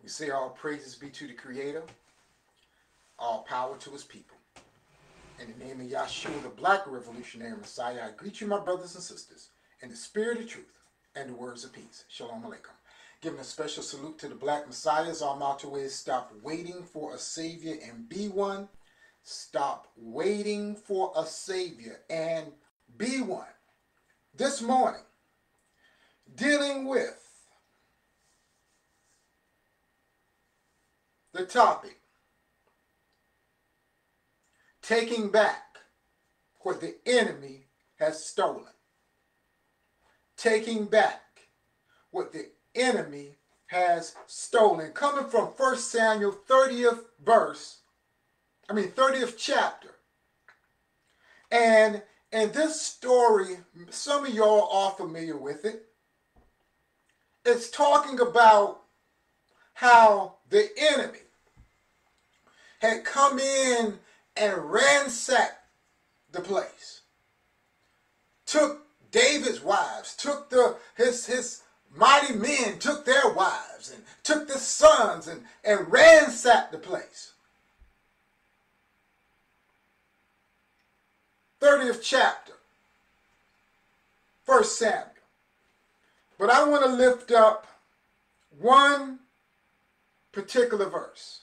We say all praises be to the Creator, all power to his people. In the name of Yahshua, the Black Revolutionary Messiah, I greet you, my brothers and sisters, in the spirit of truth and the words of peace. Shalom Aleichem. Giving a special salute to the Black Messiahs. Our motto is stop waiting for a Savior and be one. Stop waiting for a Savior and be one. This morning, dealing with the topic, taking back what the enemy has stolen. Taking back what the enemy has stolen. Coming from 1 Samuel 30th chapter. And in this story, some of y'all are familiar with it. It's talking about how the enemy had come in and ransacked the place. Took David's wives, took his mighty men, took their wives, and took the sons and ransacked the place. 30th chapter, 1 Samuel. But I want to lift up one particular verse.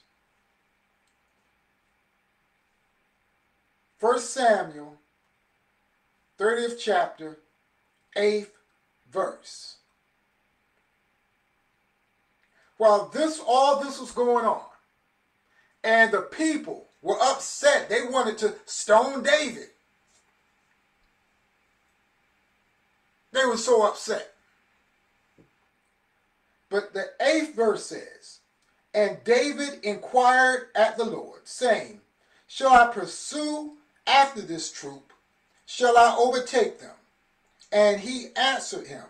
1 Samuel, 30th chapter, 8th verse. While all this was going on, and the people were upset, they wanted to stone David. They were so upset. But the 8th verse says, and David inquired at the Lord, saying, shall I pursue after this troop? Shall I overtake them? And he answered him,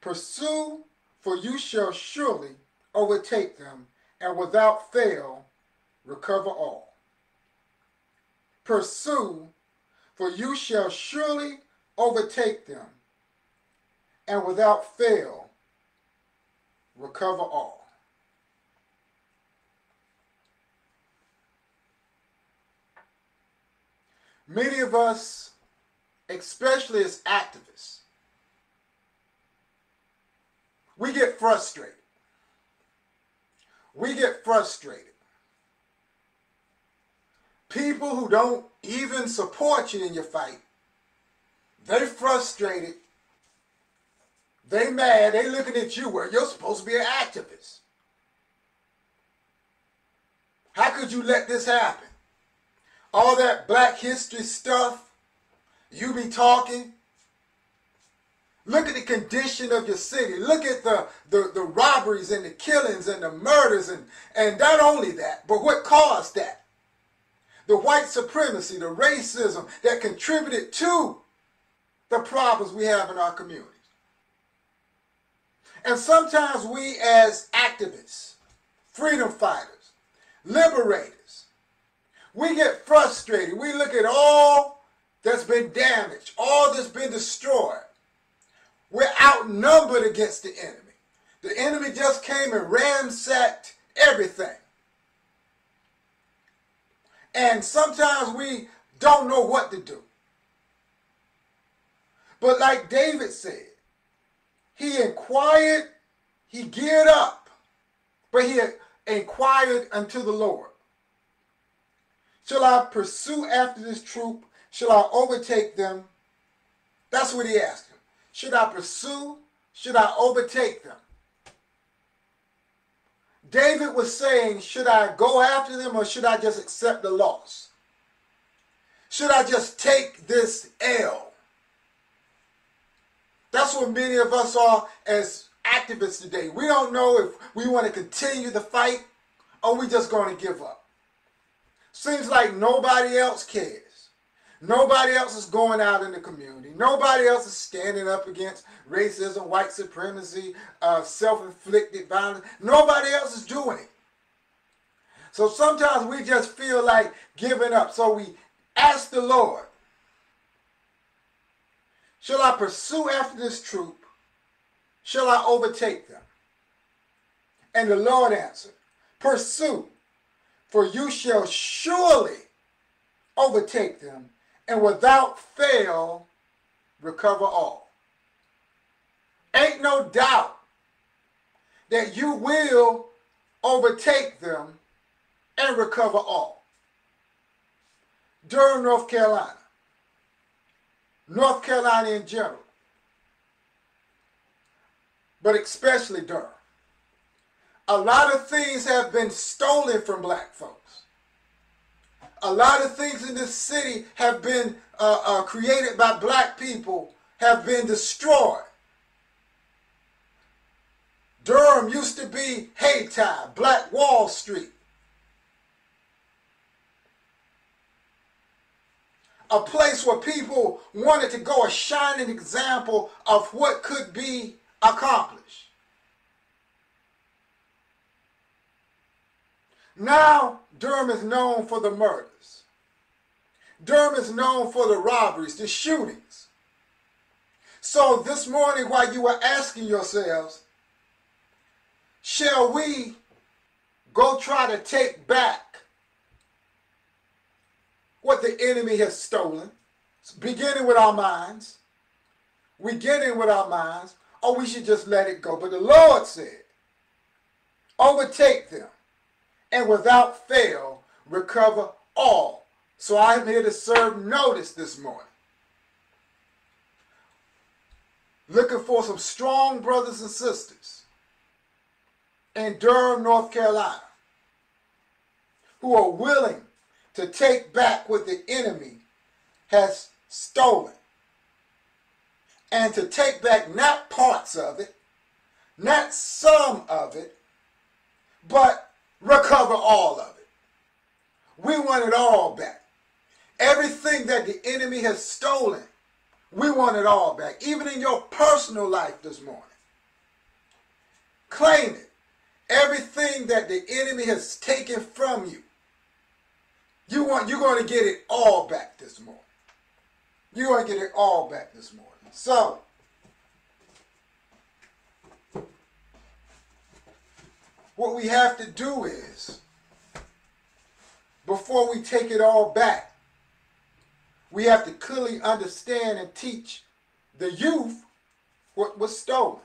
pursue, for you shall surely overtake them, and without fail recover all. Pursue, for you shall surely overtake them, and without fail recover all. Many of us, especially as activists, we get frustrated. We get frustrated. People who don't even support you in your fight, they frustrated. They mad. They looking at you where you're supposed to be an activist. How could you let this happen? All that Black history stuff, you be talking. Look at the condition of your city. Look at the robberies and the killings and the murders and not only that, but what caused that? The white supremacy, the racism that contributed to the problems we have in our communities. And sometimes we as activists, freedom fighters, liberators, we get frustrated. We look at all that's been damaged, all that's been destroyed. We're outnumbered against the enemy. The enemy just came and ransacked everything. And sometimes we don't know what to do. But like David said, he inquired, he geared up, but he inquired unto the Lord. Shall I pursue after this troop? Shall I overtake them? That's what he asked him. Should I pursue? Should I overtake them? David was saying, should I go after them or should I just accept the loss? Should I just take this L? That's what many of us are as activists today. We don't know if we want to continue the fight or we just going to give up. Seems like nobody else cares. Nobody else is going out in the community. Nobody else is standing up against racism, white supremacy, self-inflicted violence. Nobody else is doing it. So sometimes we just feel like giving up. So we ask the Lord, shall I pursue after this troop? Shall I overtake them? And the Lord answered, Pursue, for you shall surely overtake them, and without fail recover all. Ain't no doubt that you will overtake them and recover all. Durham, North Carolina in general, but especially Durham. A lot of things have been stolen from black folks. A lot of things in this city have been created by black people, have been destroyed. Durham used to be Hayti, Black Wall Street. A place where people wanted to go, a shining example of what could be accomplished. Now, Durham is known for the murders. Durham is known for the robberies, the shootings. So this morning, while you were asking yourselves, shall we go try to take back what the enemy has stolen, beginning with our minds? We get in with our minds, or we should just let it go. But the Lord said, overtake them, and without fail recover all. So I'm here to serve notice this morning. Looking for some strong brothers and sisters in Durham, North Carolina, who are willing to take back what the enemy has stolen, and to take back not parts of it, not some of it, but recover all of it. We want it all back. Everything that the enemy has stolen, we want it all back. Even in your personal life this morning, claim it. Everything that the enemy has taken from you, you're going to get it all back this morning. You're going to get it all back this morning. So, what we have to do is, before we take it all back, we have to clearly understand and teach the youth what was stolen.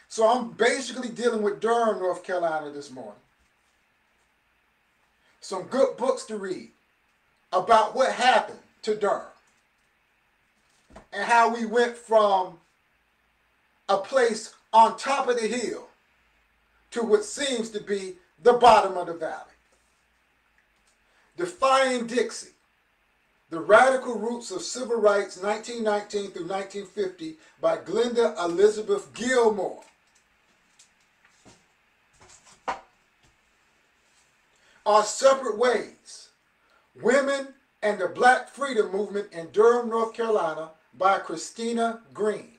So I'm basically dealing with Durham, North Carolina this morning. Some good books to read about what happened to Durham and how we went from a place on top of the hill to what seems to be the bottom of the valley. Defying Dixie, The Radical Roots of Civil Rights, 1919 through 1950, by Glenda Elizabeth Gilmore. Our Separate Ways, Women and the Black Freedom Movement in Durham, North Carolina, by Christina Greene.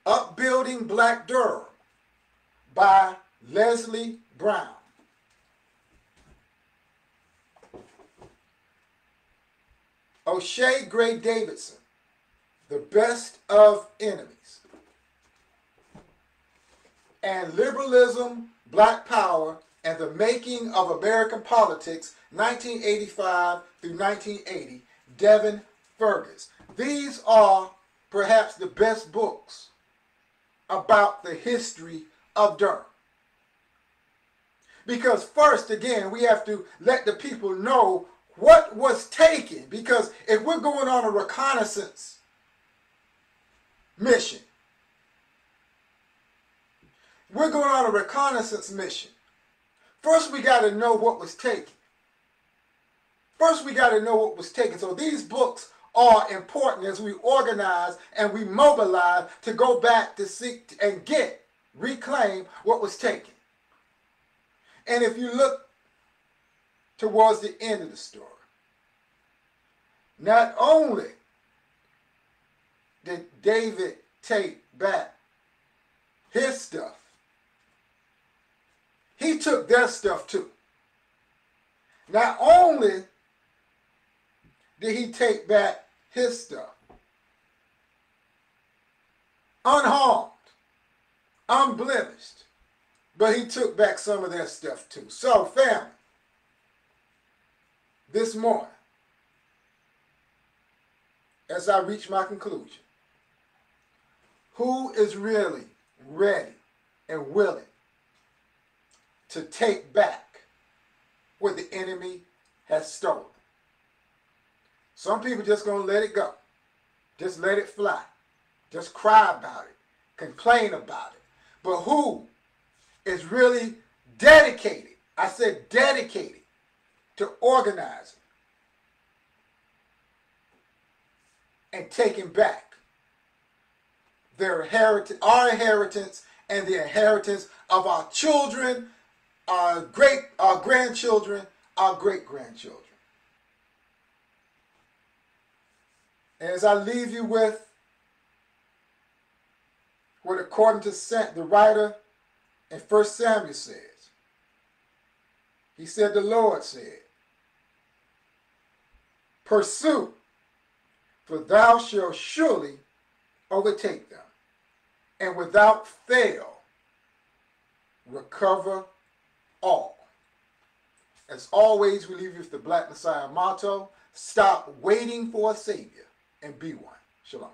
Upbuilding Black Durham, by Leslie Brown. Osha Gray Davidson, The Best of Enemies. And Liberalism, Black Power, and the Making of American Politics, 1985 through 1980, Devin, Fergus. These are perhaps the best books about the history of Durham. Because first, again, we have to let the people know what was taken. Because if we're going on a reconnaissance mission, first we got to know what was taken. So these books are important as we organize and we mobilize to go back to seek and reclaim what was taken. And if you look towards the end of the story, not only did David take back his stuff, he took their stuff too. Not only did he take back his stuff unharmed, unblemished. But he took back some of their stuff too. So, family, this morning, as I reach my conclusion, who is really ready and willing to take back what the enemy has stolen? Some people just going to let it go. Just let it fly. Just cry about it. Complain about it. But who is really dedicated, I said dedicated, to organizing and taking back their inheritance, our inheritance, and the inheritance of our children, our grandchildren, our great-grandchildren. And as I leave you with what, according to the writer in 1 Samuel says, he said, the Lord said, pursue, for thou shalt surely overtake them, and without fail recover all. As always, we leave you with the Black Messiah motto: stop waiting for a Savior and be one. Shalom.